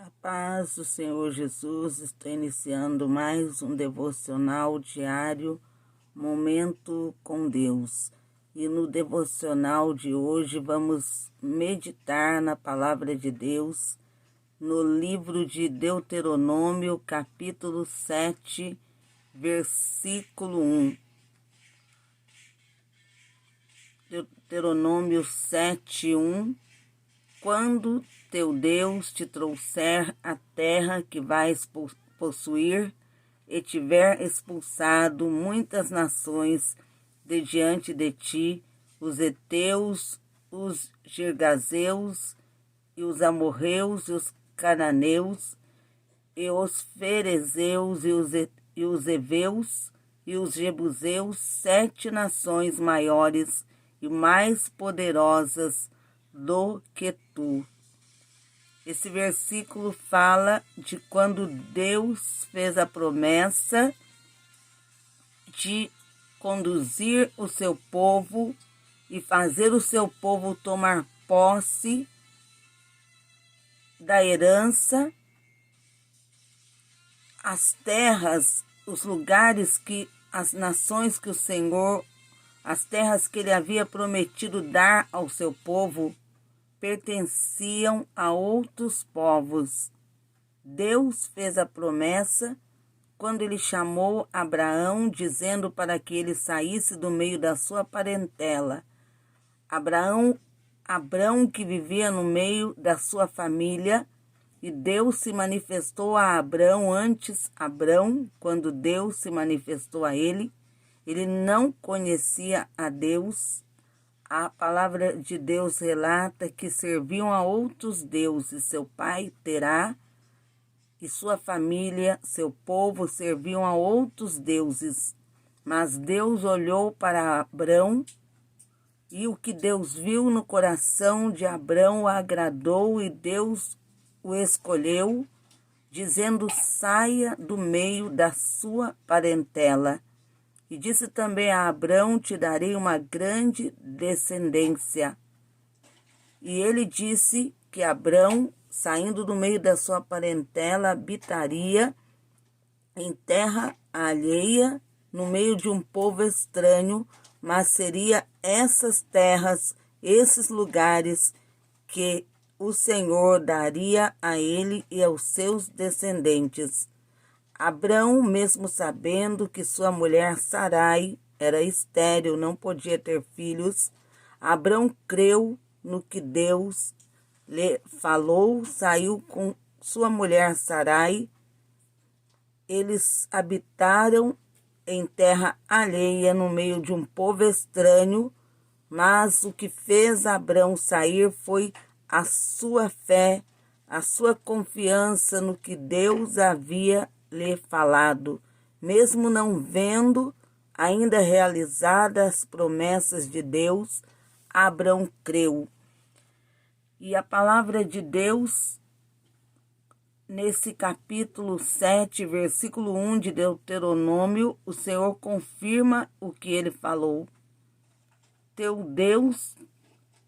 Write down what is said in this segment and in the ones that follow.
A paz do Senhor Jesus está iniciando mais um devocional diário, Momento com Deus. E no devocional de hoje vamos meditar na palavra de Deus, no livro de Deuteronômio, capítulo 7, versículo 1. Deuteronômio 7, 1. Quando teu Deus te trouxer a terra que vais possuir, e tiver expulsado muitas nações de diante de ti, os heteus, os girgazeus, e os amorreus, e os cananeus, e os ferezeus, e os heveus, e os jebuseus, 7 nações maiores e mais poderosas do que tu. Esse versículo fala de quando Deus fez a promessa de conduzir o seu povo e fazer o seu povo tomar posse da herança, as terras, os lugares que as nações que o Senhor, as terras que ele havia prometido dar ao seu povo, pertenciam a outros povos. Deus fez a promessa quando ele chamou Abraão, dizendo para que ele saísse do meio da sua parentela. Abraão que vivia no meio da sua família, e Deus se manifestou a Abraão antes. Abraão, quando Deus se manifestou a ele não conhecia a Deus. A palavra de Deus relata que serviam a outros deuses. Seu pai, Terá, e sua família, seu povo, serviam a outros deuses. Mas Deus olhou para Abrão, e o que Deus viu no coração de Abrão o agradou, e Deus o escolheu, dizendo: saia do meio da sua parentela. E disse também a Abrão: te darei uma grande descendência. E ele disse que Abrão, saindo do meio da sua parentela, habitaria em terra alheia, no meio de um povo estranho, mas seria essas terras, esses lugares que o Senhor daria a ele e aos seus descendentes. Abrão, mesmo sabendo que sua mulher Sarai era estéril, não podia ter filhos, Abrão creu no que Deus lhe falou, saiu com sua mulher Sarai. Eles habitaram em terra alheia, no meio de um povo estranho, mas o que fez Abrão sair foi a sua fé, a sua confiança no que Deus havia lhe falado. Mesmo não vendo ainda realizadas as promessas de Deus, Abrão creu. E a palavra de Deus, nesse capítulo 7, versículo 1 de Deuteronômio, o Senhor confirma o que ele falou. Teu Deus,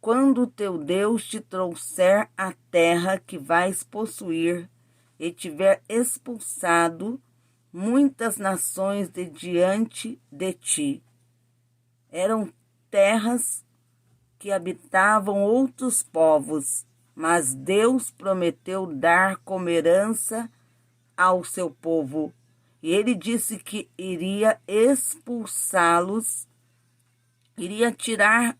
quando teu Deus te trouxer a terra que vais possuir, e tiver expulsado muitas nações de diante de ti. Eram terras que habitavam outros povos, mas Deus prometeu dar como herança ao seu povo. E ele disse que iria expulsá-los, iria tirar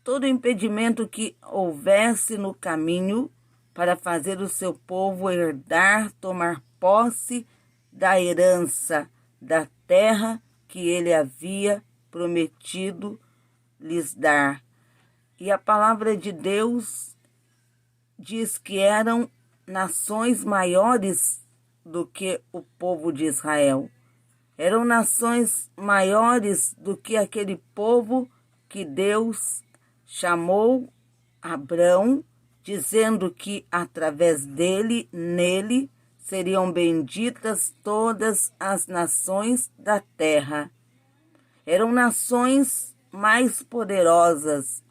todo impedimento que houvesse no caminho, para fazer o seu povo herdar, tomar posse da herança da terra que ele havia prometido lhes dar. E a palavra de Deus diz que eram nações maiores do que o povo de Israel. Eram nações maiores do que aquele povo que Deus chamou Abrão, dizendo que através dele, nele, seriam benditas todas as nações da terra. Eram nações mais poderosas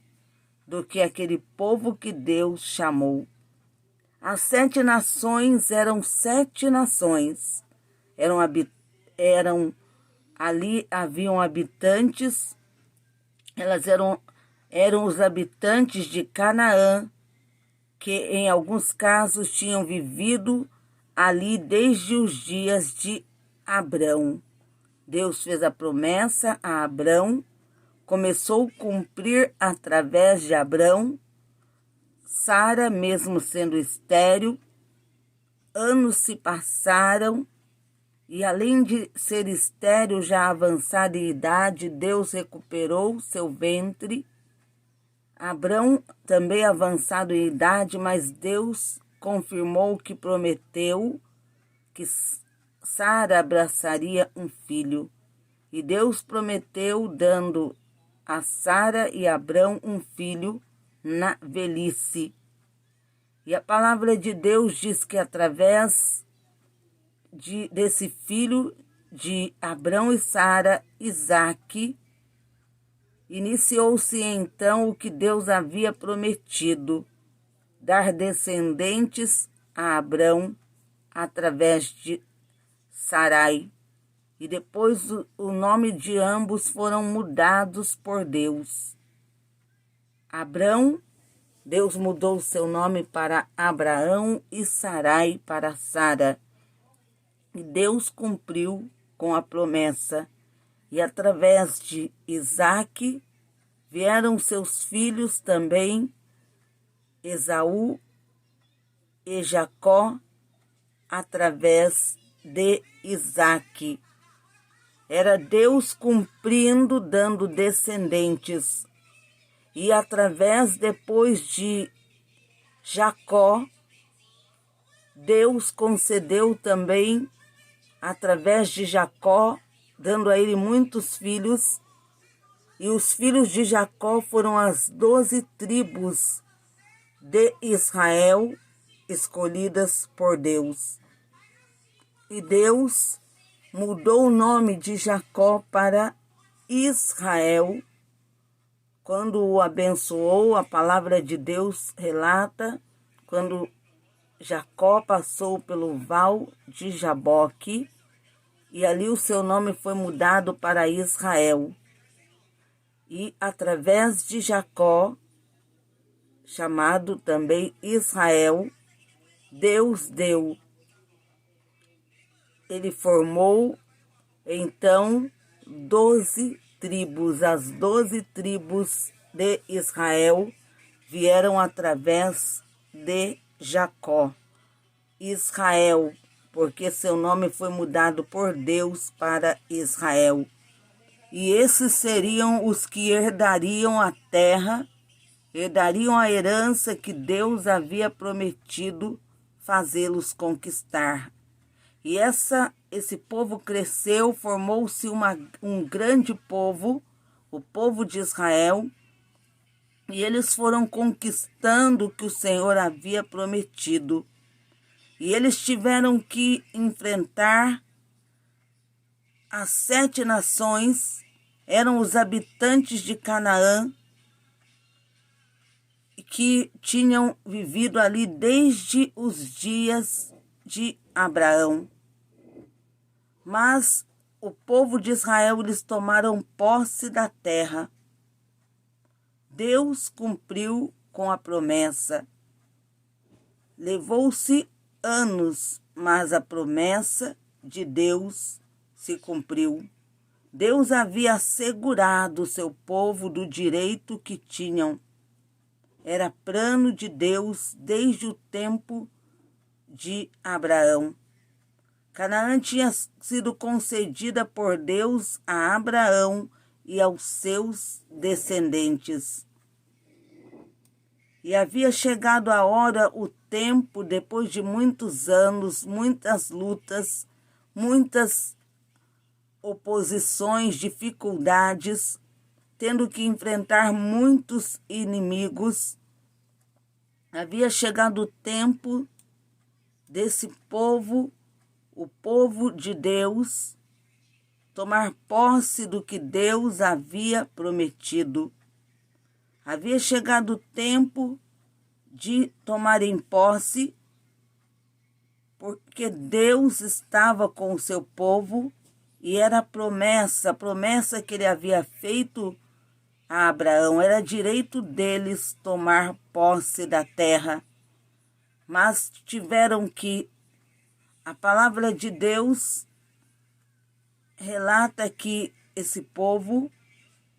do que aquele povo que Deus chamou. As 7 nações eram 7 nações. Ali haviam habitantes, elas eram os habitantes de Canaã, que em alguns casos tinham vivido ali desde os dias de Abrão. Deus fez a promessa a Abrão, começou a cumprir através de Abrão. Sara, mesmo sendo estéril, anos se passaram e, além de ser estéril, já avançada em idade, Deus recuperou seu ventre. Abrão, também avançado em idade, mas Deus confirmou o que prometeu, que Sara abraçaria um filho. E Deus prometeu, dando a Sara e Abrão um filho na velhice. E a palavra de Deus diz que através desse filho de Abrão e Sara, Isaque, iniciou-se então o que Deus havia prometido, dar descendentes a Abrão através de Sarai. E depois o nome de ambos foram mudados por Deus. Abrão, Deus mudou seu nome para Abraão e Sarai para Sara. E Deus cumpriu com a promessa. E através de Isaque vieram seus filhos também, Esaú e Jacó, através de Isaque. Era Deus cumprindo, dando descendentes. E através, depois de Jacó, Deus concedeu também, através de Jacó, dando a ele muitos filhos. E os filhos de Jacó foram as 12 tribos de Israel, escolhidas por Deus. E Deus mudou o nome de Jacó para Israel. Quando o abençoou, a palavra de Deus relata, quando Jacó passou pelo val de Jaboque, e ali o seu nome foi mudado para Israel. E através de Jacó, chamado também Israel, Deus deu. Ele formou, então, 12 tribos. As 12 tribos de Israel vieram através de Jacó. Israel, porque seu nome foi mudado por Deus para Israel. E esses seriam os que herdariam a terra, herdariam a herança que Deus havia prometido fazê-los conquistar. E esse povo cresceu, formou-se um grande povo, o povo de Israel, e eles foram conquistando o que o Senhor havia prometido. E eles tiveram que enfrentar as 7 nações, eram os habitantes de Canaã, que tinham vivido ali desde os dias de Abraão. Mas o povo de Israel, eles tomaram posse da terra. Deus cumpriu com a promessa. Levou-se anos, mas a promessa de Deus se cumpriu. Deus havia assegurado o seu povo do direito que tinham. Era plano de Deus desde o tempo de Abraão. Canaã tinha sido concedida por Deus a Abraão e aos seus descendentes. E havia chegado a hora, o tempo, depois de muitos anos, muitas lutas, muitas oposições, dificuldades, tendo que enfrentar muitos inimigos. Havia chegado o tempo desse povo, o povo de Deus, tomar posse do que Deus havia prometido. Havia chegado o tempo de tomarem posse porque Deus estava com o seu povo e era a promessa que ele havia feito a Abraão. Era direito deles tomar posse da terra, mas a palavra de Deus relata que esse povo,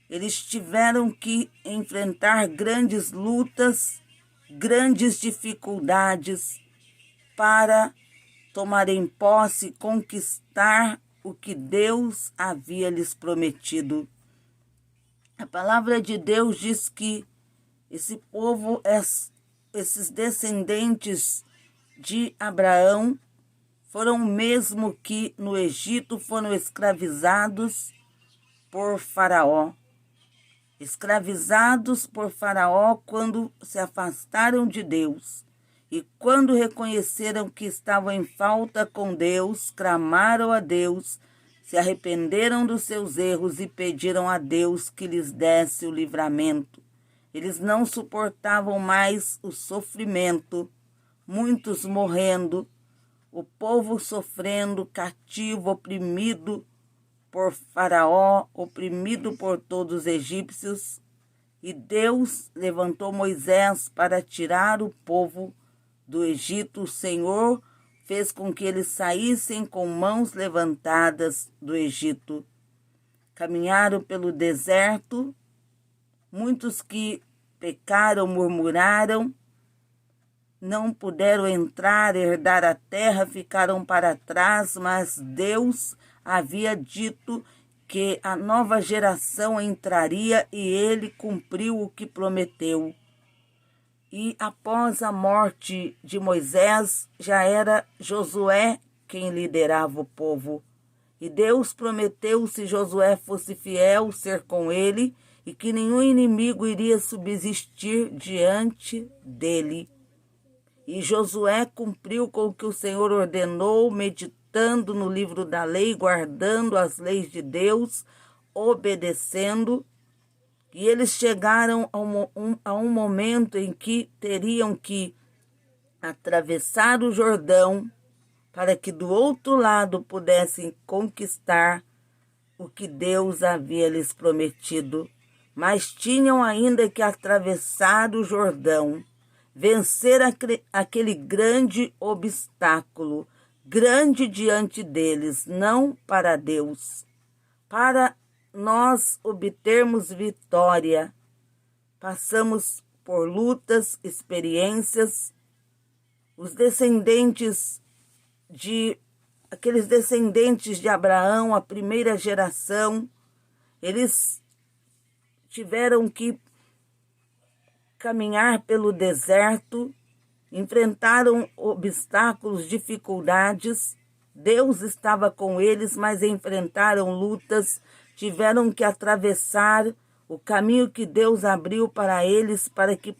eles tiveram que enfrentar grandes lutas, grandes dificuldades para tomarem posse e conquistar o que Deus havia lhes prometido. A palavra de Deus diz que esse povo, esses descendentes de Abraão, foram o mesmo que no Egito foram escravizados por Faraó. Escravizados por Faraó quando se afastaram de Deus. E quando reconheceram que estavam em falta com Deus, clamaram a Deus, se arrependeram dos seus erros e pediram a Deus que lhes desse o livramento. Eles não suportavam mais o sofrimento, muitos morrendo, o povo sofrendo, cativo, oprimido por Faraó, oprimido por todos os egípcios. E Deus levantou Moisés para tirar o povo do Egito. O Senhor fez com que eles saíssem com mãos levantadas do Egito. Caminharam pelo deserto, muitos que pecaram, murmuraram, não puderam entrar, herdar a terra, ficaram para trás, mas Deus havia dito que a nova geração entraria e ele cumpriu o que prometeu. E após a morte de Moisés, já era Josué quem liderava o povo. E Deus prometeu, se Josué fosse fiel, ser com ele, e que nenhum inimigo iria subsistir diante dele. E Josué cumpriu com o que o Senhor ordenou, meditando no livro da lei, guardando as leis de Deus, obedecendo. E eles chegaram a um momento em que teriam que atravessar o Jordão para que do outro lado pudessem conquistar o que Deus havia lhes prometido. Mas tinham ainda que atravessar o Jordão, vencer aquele grande obstáculo, grande diante deles, não para Deus. Para nós obtermos vitória, passamos por lutas, experiências. Aqueles descendentes de Abraão, a primeira geração, eles tiveram que caminhar pelo deserto, enfrentaram obstáculos, dificuldades. Deus estava com eles, mas enfrentaram lutas, tiveram que atravessar o caminho que Deus abriu para eles, para que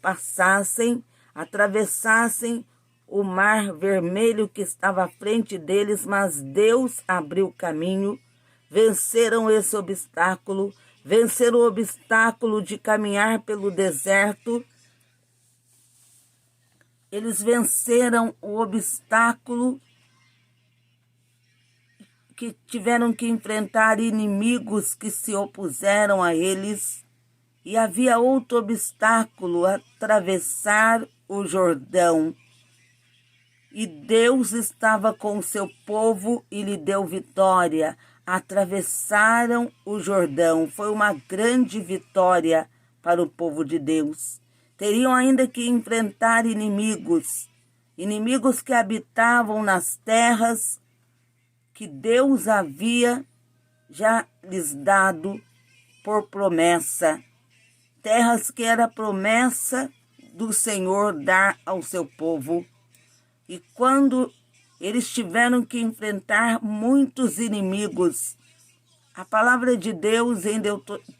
atravessassem o mar vermelho que estava à frente deles, mas Deus abriu o caminho, venceram esse obstáculo, venceram o obstáculo de caminhar pelo deserto. Eles venceram o obstáculo que tiveram que enfrentar inimigos que se opuseram a eles. E havia outro obstáculo, atravessar o Jordão. E Deus estava com o seu povo e lhe deu vitória. Atravessaram o Jordão. Foi uma grande vitória para o povo de Deus. Teriam ainda que enfrentar inimigos que habitavam nas terras que Deus havia já lhes dado por promessa. Terras que era promessa do Senhor dar ao seu povo. E quando eles tiveram que enfrentar muitos inimigos, a palavra de Deus em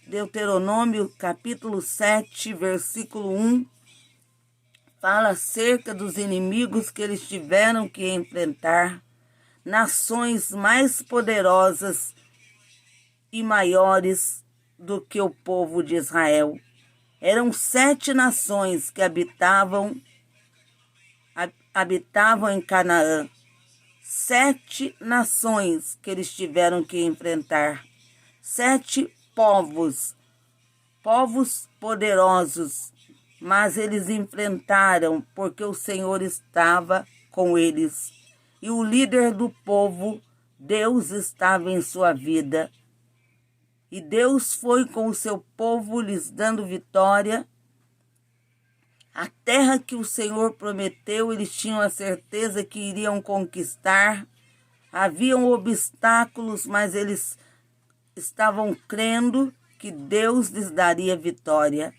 Deuteronômio capítulo 7, versículo 1, fala acerca dos inimigos que eles tiveram que enfrentar, nações mais poderosas e maiores do que o povo de Israel. Eram 7 nações que habitavam em Canaã. 7 nações que eles tiveram que enfrentar. 7 povos poderosos, mas eles enfrentaram porque o Senhor estava com eles. E o líder do povo, Deus estava em sua vida. E Deus foi com o seu povo, lhes dando vitória. A terra que o Senhor prometeu, eles tinham a certeza que iriam conquistar. Haviam obstáculos, mas eles estavam crendo que Deus lhes daria vitória.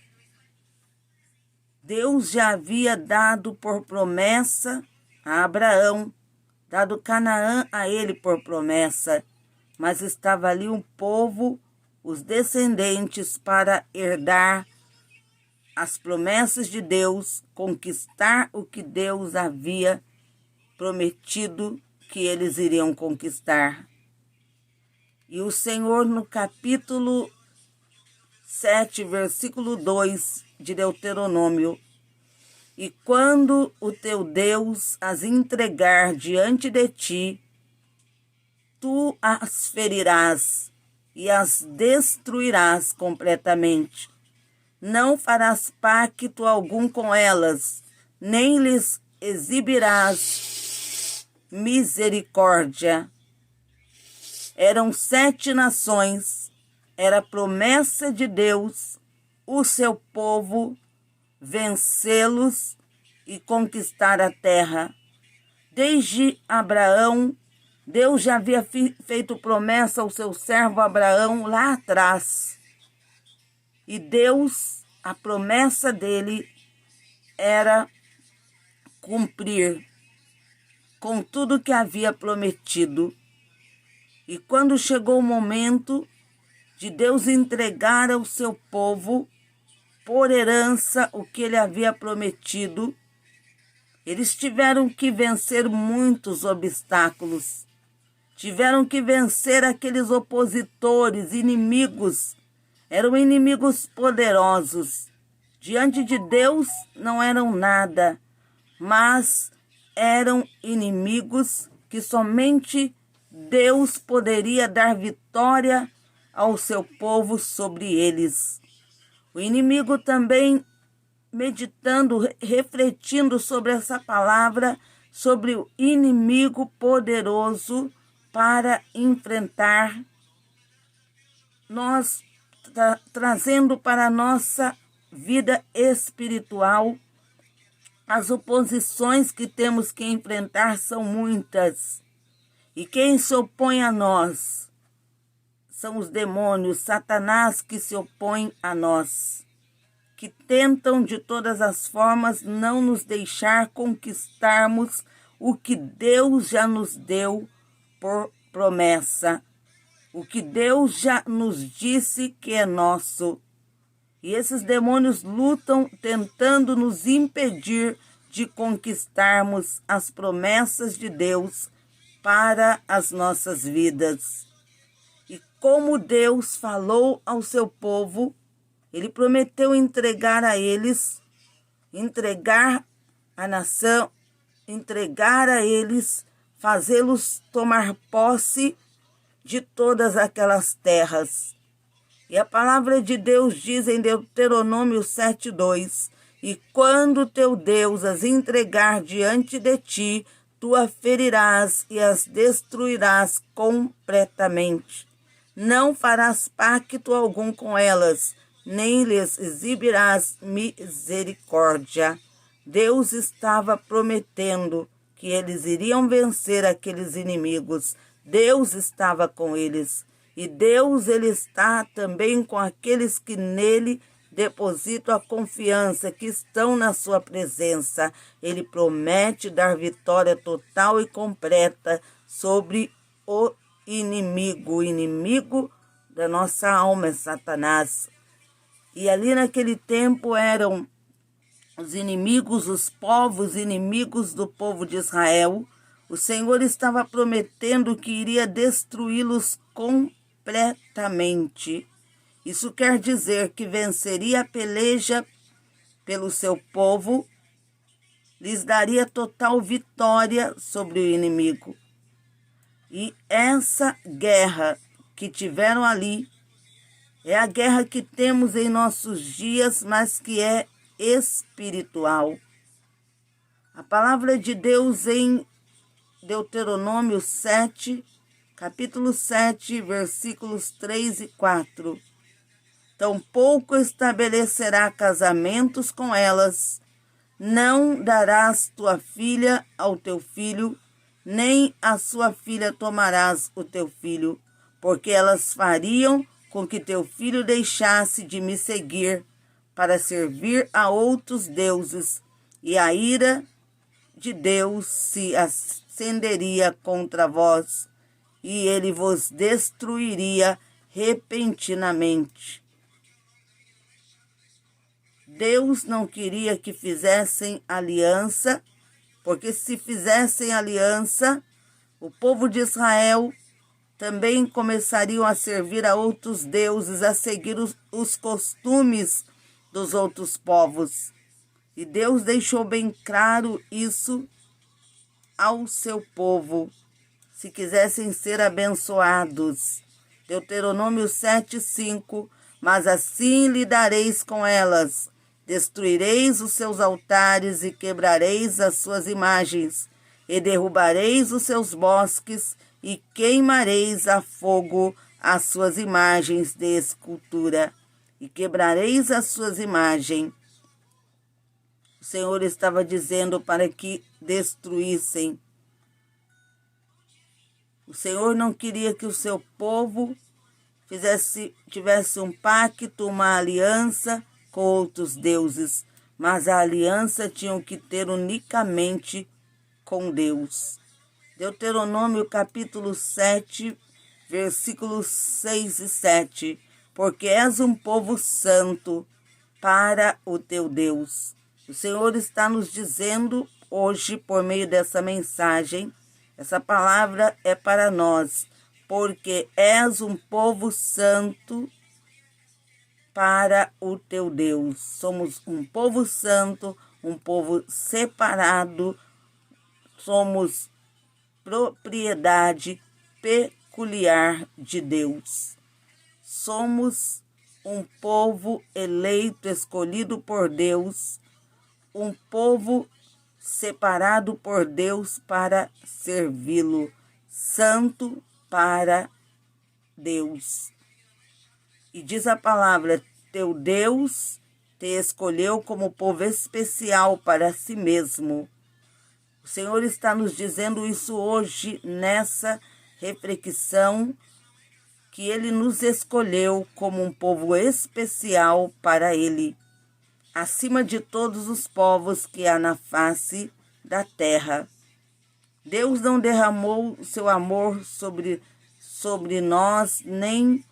Deus já havia dado por promessa a Abraão, dado Canaã a ele por promessa, mas estava ali um povo, os descendentes, para herdar as promessas de Deus, conquistar o que Deus havia prometido que eles iriam conquistar. E o Senhor, no capítulo 7, versículo 2 de Deuteronômio: e quando o teu Deus as entregar diante de ti, tu as ferirás e as destruirás completamente. Não farás pacto algum com elas, nem lhes exibirás misericórdia. Eram 7 nações, era promessa de Deus, o seu povo, vencê-los e conquistar a terra. Desde Abraão, Deus já havia feito promessa ao seu servo Abraão lá atrás. E Deus, a promessa dele era cumprir com tudo que havia prometido. E quando chegou o momento de Deus entregar ao seu povo por herança o que ele havia prometido, eles tiveram que vencer muitos obstáculos. Tiveram que vencer aqueles opositores, inimigos. Eram inimigos poderosos. Diante de Deus não eram nada, mas eram inimigos que somente Deus poderia dar vitória ao seu povo sobre eles. O inimigo também, meditando, refletindo sobre essa palavra, sobre o inimigo poderoso para enfrentar, nós trazendo para a nossa vida espiritual, as oposições que temos que enfrentar são muitas. E quem se opõe a nós são os demônios, Satanás, que se opõe a nós, que tentam de todas as formas não nos deixar conquistarmos o que Deus já nos deu por promessa, o que Deus já nos disse que é nosso. E esses demônios lutam tentando nos impedir de conquistarmos as promessas de Deus para as nossas vidas. E como Deus falou ao seu povo, ele prometeu entregar a eles, entregar a nação, entregar a eles, fazê-los tomar posse de todas aquelas terras. E a palavra de Deus diz em Deuteronômio 7:2: e quando teu Deus as entregar diante de ti, tu a ferirás e as destruirás completamente. Não farás pacto algum com elas, nem lhes exibirás misericórdia. Deus estava prometendo que eles iriam vencer aqueles inimigos. Deus estava com eles. E Deus, ele está também com aqueles que nele depositam a confiança, que estão na sua presença. Ele promete dar vitória total e completa sobre o inimigo da nossa alma é Satanás. E ali naquele tempo eram os inimigos, os povos inimigos do povo de Israel. O Senhor estava prometendo que iria destruí-los completamente. Isso quer dizer que venceria a peleja pelo seu povo, lhes daria total vitória sobre o inimigo. E essa guerra que tiveram ali é a guerra que temos em nossos dias, mas que é espiritual. A palavra de Deus em Deuteronômio 7, capítulo 7, versículos 3 e 4. Tampouco estabelecerá casamentos com elas, não darás tua filha ao teu filho, nem a sua filha tomarás o teu filho, porque elas fariam com que teu filho deixasse de me seguir para servir a outros deuses, e a ira de Deus se acenderia contra vós, e ele vos destruiria repentinamente. Deus não queria que fizessem aliança, porque se fizessem aliança, o povo de Israel também começariam a servir a outros deuses, a seguir os costumes dos outros povos. E Deus deixou bem claro isso ao seu povo, se quisessem ser abençoados. Deuteronômio 7:5. Mas assim lidareis com elas, destruireis os seus altares e quebrareis as suas imagens, e derrubareis os seus bosques e queimareis a fogo as suas imagens de escultura, e quebrareis as suas imagens. O Senhor estava dizendo para que destruíssem. O Senhor não queria que o seu povo tivesse um pacto, uma aliança com outros deuses, mas a aliança tinham que ter unicamente com Deus. Deuteronômio capítulo 7, versículos 6 e 7. Porque és um povo santo para o teu Deus. O Senhor está nos dizendo hoje, por meio dessa mensagem, essa palavra é para nós, porque és um povo santo para o teu Deus. Somos um povo santo, um povo separado, somos propriedade peculiar de Deus. Somos um povo eleito, escolhido por Deus, um povo separado por Deus para servi-lo, santo para Deus. E diz a palavra, teu Deus te escolheu como povo especial para si mesmo. O Senhor está nos dizendo isso hoje, nessa reflexão, que Ele nos escolheu como um povo especial para Ele, acima de todos os povos que há na face da terra. Deus não derramou o seu amor sobre nós, nem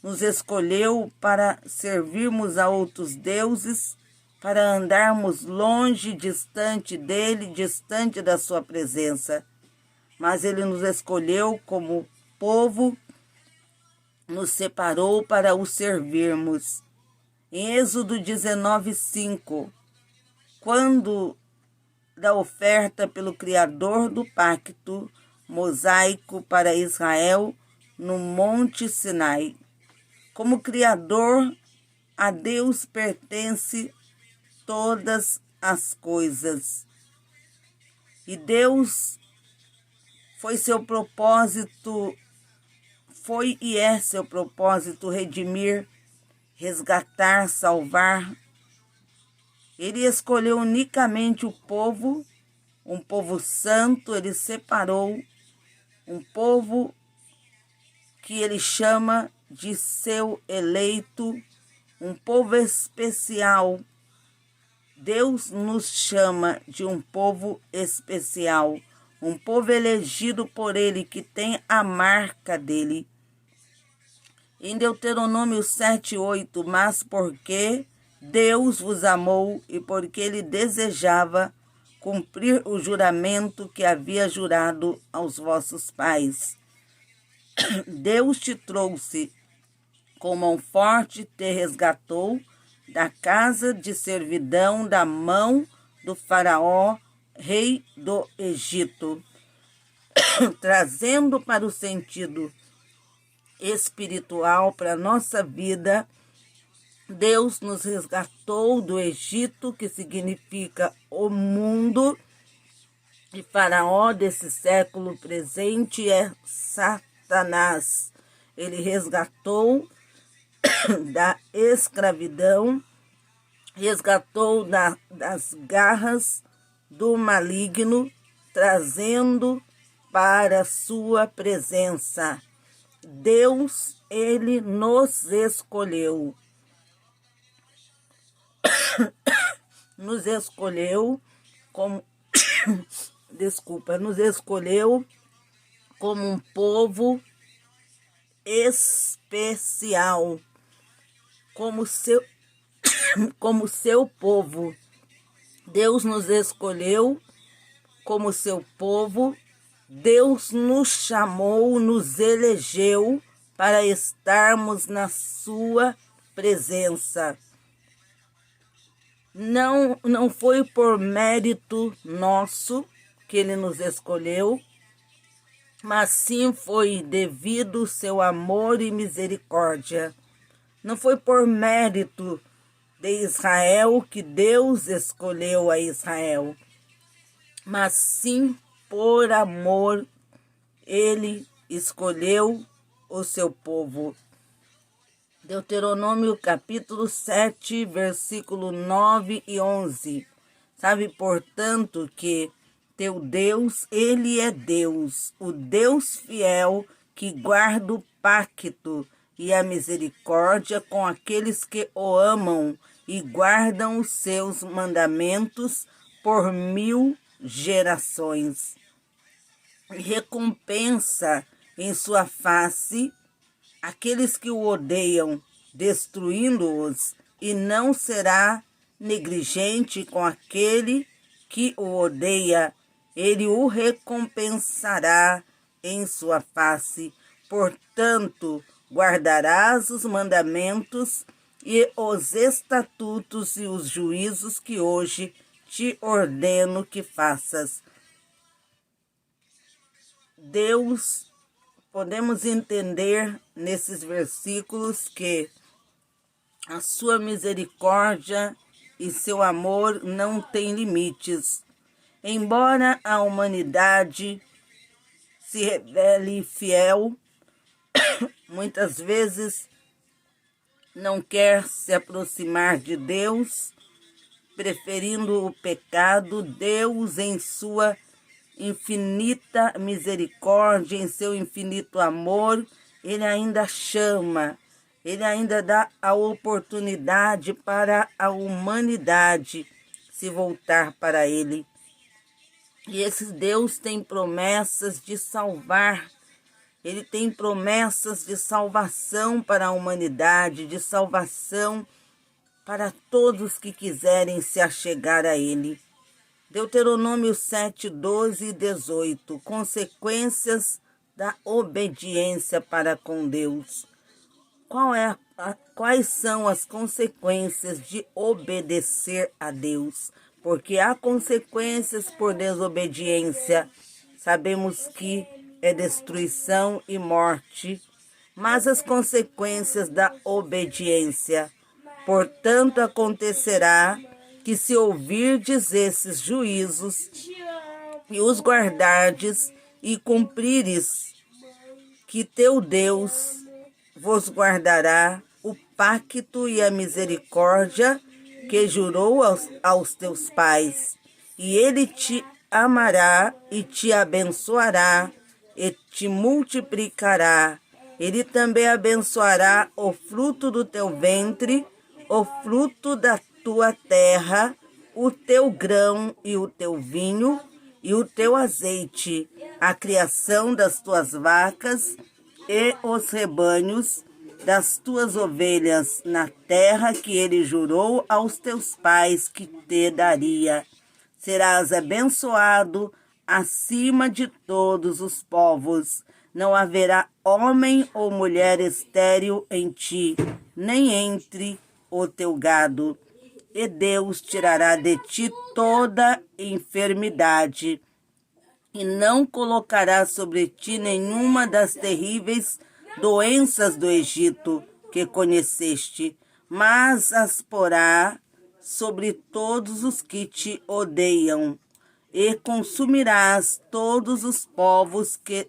nos escolheu para servirmos a outros deuses, para andarmos longe, distante dele, distante da sua presença. Mas ele nos escolheu como povo, nos separou para o servirmos. Em Êxodo 19:5, quando da oferta pelo Criador do pacto mosaico para Israel no Monte Sinai. Como Criador, a Deus pertence todas as coisas. E Deus foi seu propósito, foi e é seu propósito redimir, resgatar, salvar. Ele escolheu unicamente o povo, um povo santo, ele separou um povo que ele chama de seu eleito, um povo especial. Deus nos chama de um povo especial, um povo elegido por ele, que tem a marca dele. Em Deuteronômio 7:8, mas porque Deus vos amou e porque ele desejava cumprir o juramento que havia jurado aos vossos pais. Deus te trouxe com mão forte, te resgatou da casa de servidão, da mão do faraó, rei do Egito. trazendo para o sentido espiritual, para a nossa vida, Deus nos resgatou do Egito, que significa o mundo, e Faraó desse século presente é Satanás. Ele resgatou da escravidão, resgatou das garras do maligno, trazendo para a sua presença. Deus, ele nos escolheu. Nos escolheu como nos escolheu como um povo especial, como seu povo. Deus nos escolheu como seu povo. Deus nos chamou, nos elegeu para estarmos na sua presença. Não foi por mérito nosso que ele nos escolheu, mas sim foi devido ao seu amor e misericórdia. Não foi por mérito de Israel que Deus escolheu a Israel, mas sim por amor ele escolheu o seu povo. Deuteronômio capítulo 7, versículo 9 e 11. Sabe, portanto, que teu Deus, ele é Deus, o Deus fiel que guarda o pacto e a misericórdia com aqueles que o amam e guardam os seus mandamentos por 1000 gerações. E recompensa em sua face aqueles que o odeiam, destruindo-os, e não será negligente com aquele que o odeia, ele o recompensará em sua face. Portanto, guardarás os mandamentos e os estatutos e os juízos que hoje te ordeno que faças. Deus, podemos entender nesses versículos que a sua misericórdia e seu amor não têm limites. Embora a humanidade se revele fiel, muitas vezes não quer se aproximar de Deus, preferindo o pecado. Deus, em sua infinita misericórdia, em seu infinito amor, ele ainda chama, ele ainda dá a oportunidade para a humanidade se voltar para ele. E esse Deus tem promessas de salvar, ele tem promessas de salvação para a humanidade, de salvação para todos que quiserem se achegar a ele. Deuteronômio 7, 12 e 18. Consequências da obediência para com Deus. Quais são as consequências de obedecer a Deus? Porque há consequências por desobediência. Sabemos que é destruição e morte, mas as consequências da obediência. Portanto, acontecerá que se ouvirdes esses juízos e os guardardes e cumprires, que teu Deus vos guardará o pacto e a misericórdia que jurou aos teus pais, e ele te amará e te abençoará e te multiplicará. Ele também abençoará o fruto do teu ventre, o fruto da tua terra, o teu grão e o teu vinho e o teu azeite, a criação das tuas vacas e os rebanhos das tuas ovelhas, na terra que ele jurou aos teus pais que te daria. Serás abençoado acima de todos os povos. Não haverá homem ou mulher estéril em ti, nem entre o teu gado. E Deus tirará de ti toda enfermidade e não colocará sobre ti nenhuma das terríveis doenças do Egito que conheceste, mas as porá sobre todos os que te odeiam, e consumirás todos os povos que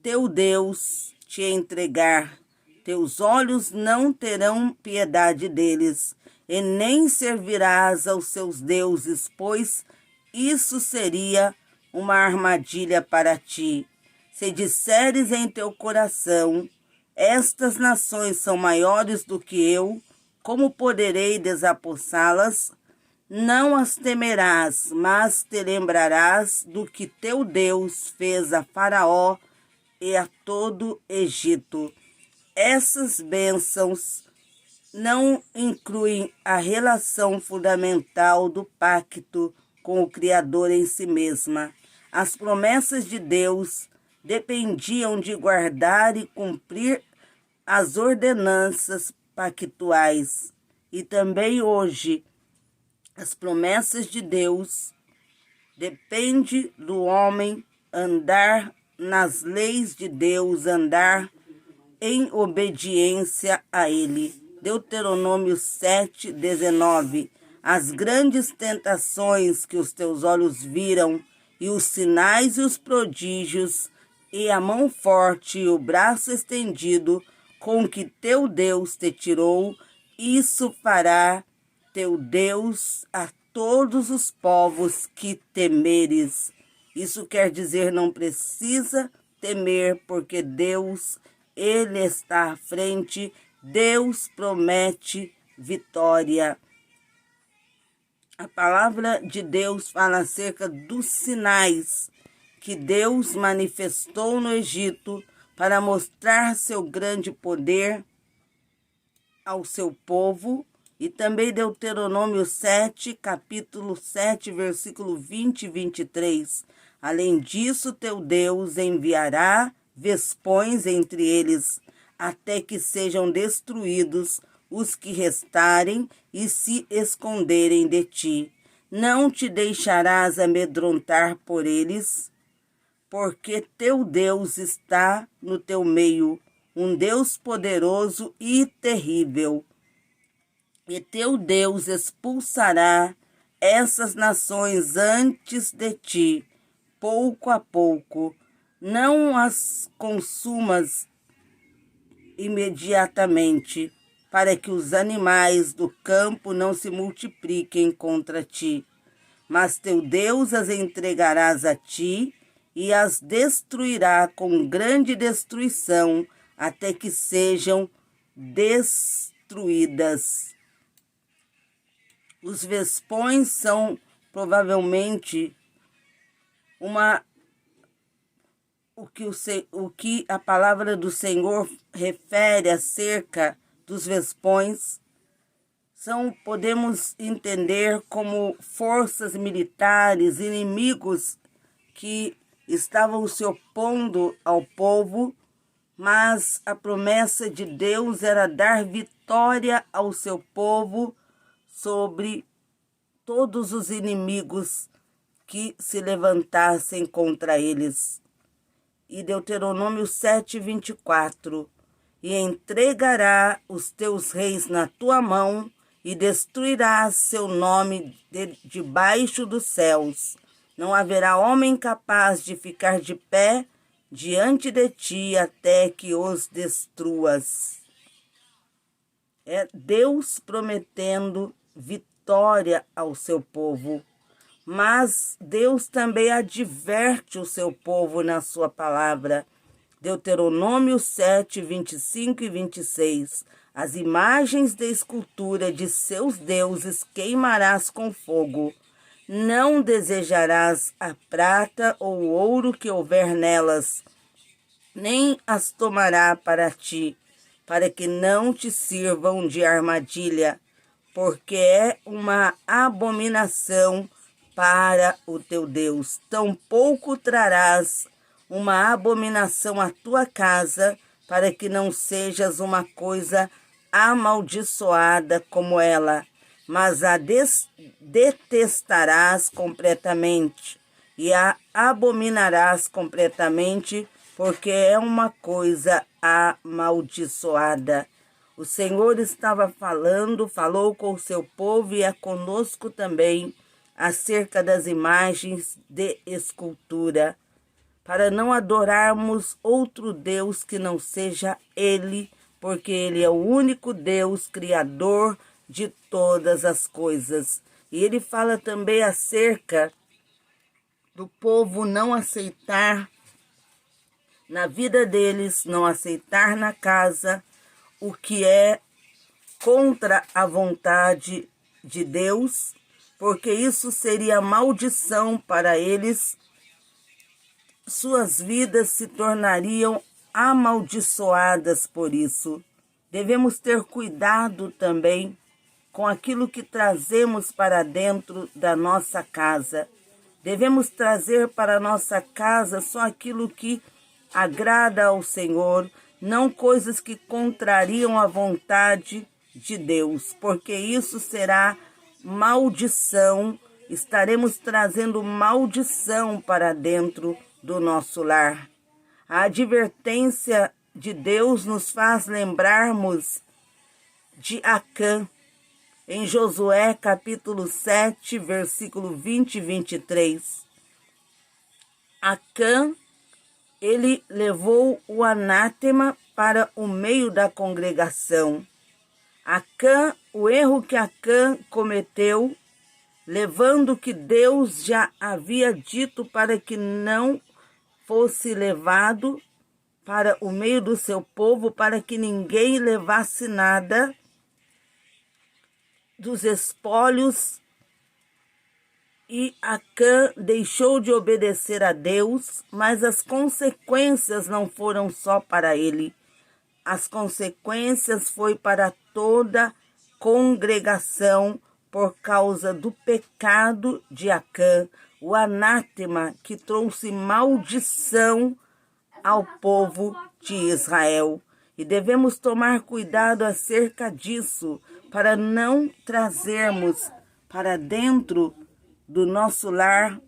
teu Deus te entregar. Teus olhos não terão piedade deles, e nem servirás aos seus deuses, pois isso seria uma armadilha para ti. Se disseres em teu coração, estas nações são maiores do que eu, como poderei desapossá-las? Não as temerás, mas te lembrarás do que teu Deus fez a Faraó e a todo Egito. Essas bênçãos não incluem a relação fundamental do pacto com o Criador em si mesma. As promessas de Deus dependiam de guardar e cumprir as ordenanças pactuais. E também hoje, as promessas de Deus dependem do homem andar nas leis de Deus, andar em obediência a Ele. Deuteronômio 7:19. As grandes tentações que os teus olhos viram, e os sinais e os prodígios, e a mão forte e o braço estendido, com que teu Deus te tirou, isso fará teu Deus a todos os povos que temeres. Isso quer dizer, não precisa temer, porque Deus, Ele está à frente. Deus promete vitória. A palavra de Deus fala acerca dos sinais que Deus manifestou no Egito para mostrar seu grande poder ao seu povo. E também Deuteronômio 7, capítulo 7, versículo 20 e 23. Além disso, teu Deus enviará vespões entre eles, até que sejam destruídos os que restarem e se esconderem de ti. Não te deixarás amedrontar por eles, porque teu Deus está no teu meio, um Deus poderoso e terrível. E teu Deus expulsará essas nações antes de ti, pouco a pouco. Não as consumas imediatamente, para que os animais do campo não se multipliquem contra ti. Mas teu Deus as entregarás a ti e as destruirá com grande destruição, até que sejam destruídas. Os vespões são provavelmente o que a palavra do Senhor refere acerca dos vespões. Podemos entender como forças militares, inimigos que estavam se opondo ao povo, mas a promessa de Deus era dar vitória ao seu povo sobre todos os inimigos que se levantassem contra eles. E Deuteronômio 7:24. E entregará os teus reis na tua mão, e destruirás seu nome debaixo dos céus. Não haverá homem capaz de ficar de pé diante de ti até que os destruas. É Deus prometendo vitória ao seu povo. Mas Deus também adverte o seu povo na sua palavra. Deuteronômio 7, 25 e 26. As imagens de escultura de seus deuses queimarás com fogo. Não desejarás a prata ou o ouro que houver nelas, nem as tomará para ti, para que não te sirvam de armadilha, porque é uma abominação para o teu Deus. Tampouco trarás uma abominação à tua casa, para que não sejas uma coisa amaldiçoada como ela, mas a detestarás completamente, e a abominarás completamente, porque é uma coisa amaldiçoada. O Senhor estava falou com o seu povo e é conosco também acerca das imagens de escultura, para não adorarmos outro Deus que não seja Ele, porque Ele é o único Deus, Criador de todas as coisas. E Ele fala também acerca do povo não aceitar na vida deles, não aceitar na casa o que é contra a vontade de Deus, porque isso seria maldição para eles. Suas vidas se tornariam amaldiçoadas por isso. Devemos ter cuidado também com aquilo que trazemos para dentro da nossa casa. Devemos trazer para a nossa casa só aquilo que agrada ao Senhor, não coisas que contrariam a vontade de Deus, porque isso será maldição. Estaremos trazendo maldição para dentro do nosso lar. A advertência de Deus nos faz lembrarmos de Acã, em Josué capítulo 7, versículo 20 e 23. Acã, ele levou o anátema para o meio da congregação. Acã, o erro que Acã cometeu, levando o que Deus já havia dito para que não fosse levado para o meio do seu povo, para que ninguém levasse nada dos espólios, e Acã deixou de obedecer a Deus, mas as consequências não foram só para ele. As consequências foi para toda a congregação por causa do pecado de Acã, o anátema que trouxe maldição ao povo de Israel. E devemos tomar cuidado acerca disso, para não trazermos para dentro do nosso lar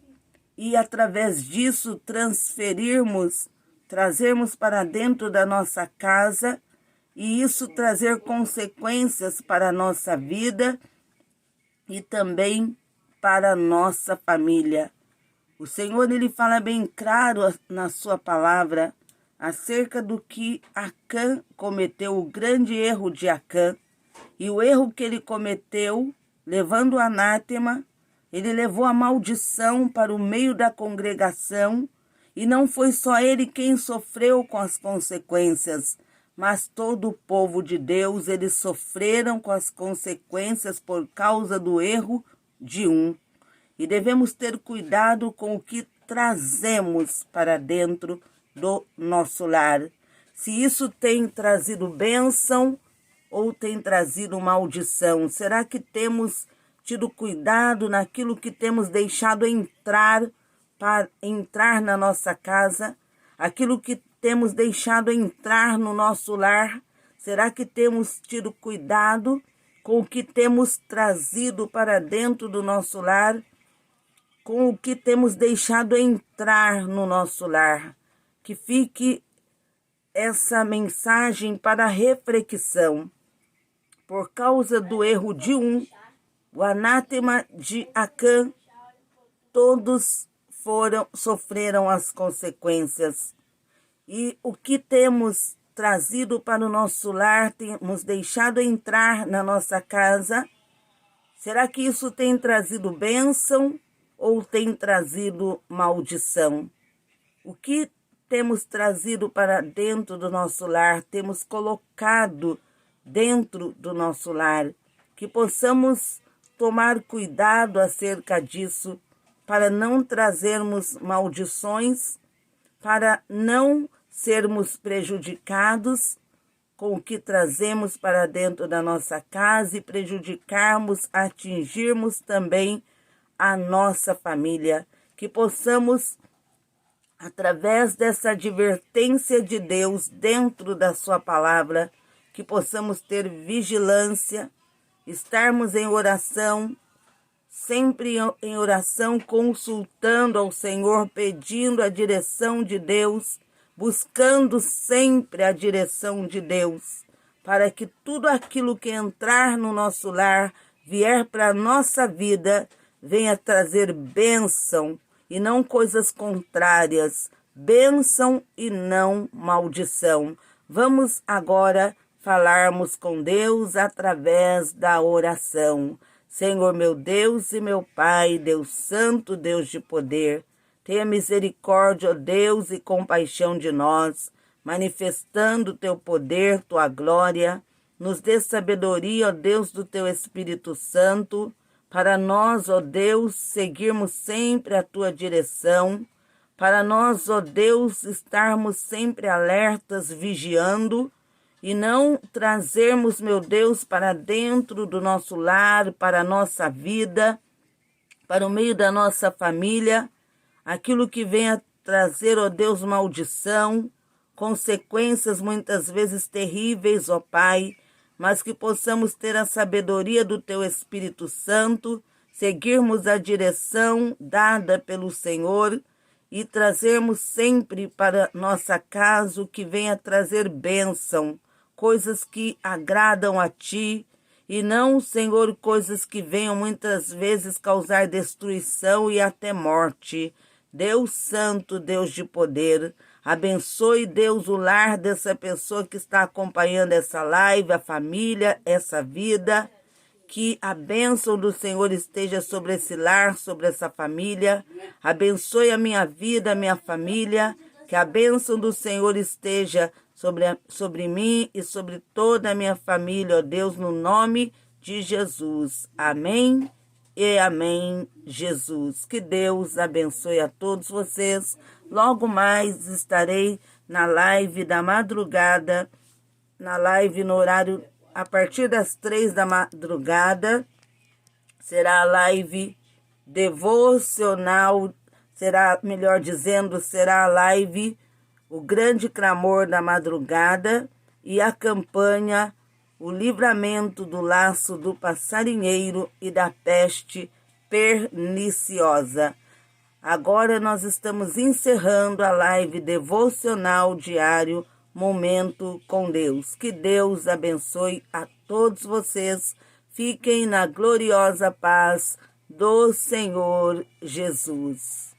e através disso trazermos para dentro da nossa casa, e isso trazer consequências para a nossa vida e também para a nossa família. O Senhor, ele fala bem claro na sua palavra acerca do que Acã cometeu, o grande erro de Acã. E o erro que ele cometeu, levando o anátema, ele levou a maldição para o meio da congregação, e não foi só ele quem sofreu com as consequências, mas todo o povo de Deus, eles sofreram com as consequências por causa do erro de um. E devemos ter cuidado com o que trazemos para dentro do nosso lar. Se isso tem trazido bênção ou tem trazido maldição? Será que temos tido cuidado naquilo que temos deixado para entrar na nossa casa? Aquilo que temos deixado entrar no nosso lar? Será que temos tido cuidado com o que temos trazido para dentro do nosso lar? Com o que temos deixado entrar no nosso lar? Que fique essa mensagem para reflexão. Por causa do erro de um, o anátema de Acã, todos sofreram as consequências. E o que temos trazido para o nosso lar, temos deixado entrar na nossa casa, será que isso tem trazido bênção ou tem trazido maldição? O que temos trazido para dentro do nosso lar, temos colocado dentro do nosso lar, que possamos tomar cuidado acerca disso, para não trazermos maldições, para não sermos prejudicados com o que trazemos para dentro da nossa casa e atingirmos também a nossa família. Que possamos, através dessa advertência de Deus dentro da sua palavra, que possamos ter vigilância, estarmos em oração, sempre em oração, consultando ao Senhor, pedindo a direção de Deus, buscando sempre a direção de Deus, para que tudo aquilo que entrar no nosso lar, vier para a nossa vida, venha trazer bênção e não coisas contrárias, bênção e não maldição. Vamos agora falarmos com Deus através da oração. Senhor meu Deus e meu Pai, Deus Santo, Deus de poder, tenha misericórdia, ó Deus, e compaixão de nós, manifestando teu poder, tua glória. Nos dê sabedoria, ó Deus, do teu Espírito Santo, para nós, ó Deus, seguirmos sempre a tua direção, para nós, ó Deus, estarmos sempre alertas, vigiando, e não trazermos, meu Deus, para dentro do nosso lar, para a nossa vida, para o meio da nossa família, aquilo que venha trazer, ó Deus, maldição, consequências muitas vezes terríveis, ó Pai, mas que possamos ter a sabedoria do Teu Espírito Santo, seguirmos a direção dada pelo Senhor e trazermos sempre para nossa casa o que venha trazer bênção, coisas que agradam a Ti, e não, Senhor, coisas que venham muitas vezes causar destruição e até morte. Deus Santo, Deus de poder, abençoe, Deus, o lar dessa pessoa que está acompanhando essa live, a família, essa vida. Que a bênção do Senhor esteja sobre esse lar, sobre essa família. Abençoe a minha vida, a minha família. Que a bênção do Senhor esteja sobre mim e sobre toda a minha família, ó Deus, no nome de Jesus. Amém e amém, Jesus. Que Deus abençoe a todos vocês. Logo mais estarei na live da madrugada, na live no horário a partir das 3 da madrugada. Será a live devocional, será, melhor dizendo, será a live O Grande Clamor da Madrugada e a campanha O Livramento do Laço do Passarinheiro e da Peste Perniciosa. Agora nós estamos encerrando a live devocional diário Momento com Deus. Que Deus abençoe a todos vocês. Fiquem na gloriosa paz do Senhor Jesus.